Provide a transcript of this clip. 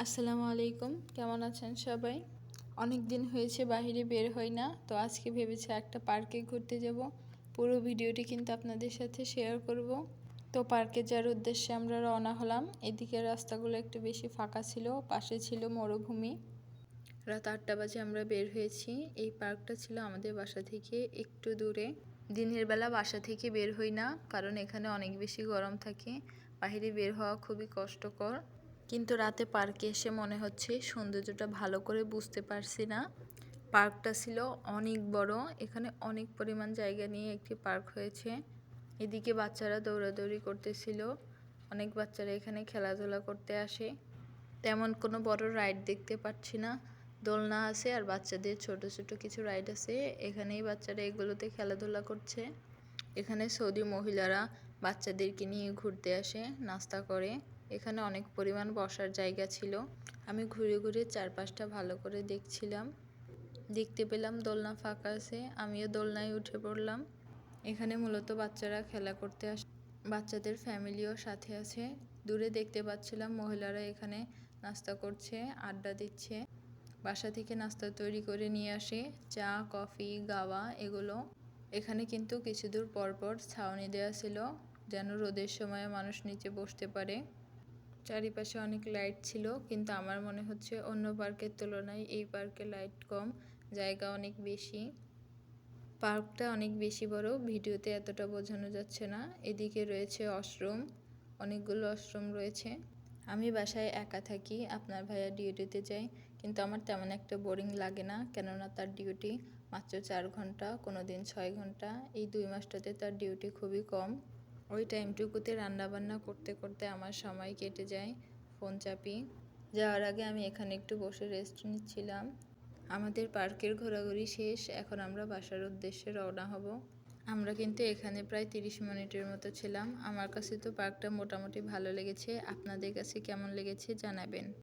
আসসালামু আলাইকুম, কেমন আছেন সবাই? অনেক দিন হয়েছে বাইরে বের হই না, তো আজকে ভেবেছি একটা পার্কে ঘুরতে যাব। পুরো ভিডিওটি কিন্তু আপনাদের সাথে শেয়ার করব। তো পার্কে যাওয়ার উদ্দেশ্যে আমরা রওনা হলাম। এদিকে রাস্তাগুলো একটু বেশি ফাঁকা ছিল, পাশে ছিল মরুভূমি। রাত 8টা বাজে আমরা বের হয়েছি। এই পার্কটা ছিল আমাদের বাসা থেকে একটু দূরে। দিনের বেলা বাসা থেকে বের হই না, কারণ এখানে অনেক বেশি গরম থাকে, বাইরে বের হওয়া খুবই কষ্টকর। কিন্তু রাতে পার্কে এসে মনে হচ্ছে সৌন্দর্যটা ভালো করে বুঝতে পারছি না। পার্কটা ছিল অনেক বড়, এখানে অনেক পরিমাণ জায়গা নিয়ে একটি পার্ক হয়েছে। এদিকে বাচ্চারা দৌড়াদৌড়ি করতেছিল, অনেক বাচ্চারা এখানে খেলাধুলা করতে আসে। তেমন কোনো বড় রাইড দেখতে পাচ্ছি না। দোলনা আছে আর বাচ্চাদের ছোট ছোট কিছু রাইড আছে, এখানেই বাচ্চারা এগুলোতে খেলাধুলা করছে। এখানে সৌদি মহিলারা বাচ্চাদেরকে নিয়ে ঘুরতে আসে, নাস্তা করে। এখানে অনেক পরিমাণ বসার জায়গা ছিল। আমি ঘুরে ঘুরে চারপাশটা ভালো করে দেখছিলাম। দেখতে পেলাম দোলনা ফাঁকা আছে, আমিও দোলনায় উঠে পড়লাম। এখানে মূলত বাচ্চারা খেলা করতে আসে, বাচ্চাদের ফ্যামিলিও সাথে আছে। দূরে দেখতে পাচ্ছিলাম মহিলারা এখানে নাস্তা করছে, আড্ডা দিচ্ছে। বাসা থেকে নাস্তা তৈরি করে নিয়ে আসে, চা, কফি, গাওয়া এগুলো। এখানে কিন্তু কিছু দূর পরপর ছাউনি দেওয়া ছিল, যেন রোদের সময় মানুষ নিচে বসতে পারে। চারিপাশে অনেক লাইট ছিল, কিন্তু আমার মনে হচ্ছে অন্য পার্কের তুলনায় এই পার্কে লাইট কম, জায়গা অনেক বেশি। পার্কটা অনেক বেশি বড়, ভিডিওতে এতটা বোঝানো যাচ্ছে না। এদিকে রয়েছে ওয়াশরুম, অনেকগুলো ওয়াশরুম রয়েছে। আমি বাসায় একা থাকি, আপনার ভাইয়া ডিউটিতে যায়, কিন্তু আমার তেমন একটা বোরিং লাগে না, কেননা তার ডিউটি মাত্র 4 ঘন্টা, কোনো দিন 6 ঘন্টা। এই 2 মাসটাতে তার ডিউটি খুবই কম। ওই টাইমটুকুতে রান্নাবান্না করতে করতে আমার সময় কেটে যায়, ফোন চাপি। যাওয়ার আগে আমি এখানে একটু বসে রেস্ট নিচ্ছিলাম। আমাদের পার্কের ঘোরাঘুরি শেষ, এখন আমরা বাসার উদ্দেশ্যে রওনা হব। আমরা কিন্তু এখানে প্রায় 30 মিনিটের মতো ছিলাম। আমার কাছে তো পার্কটা মোটামুটি ভালো লেগেছে, আপনাদের কাছে কেমন লেগেছে জানাবেন।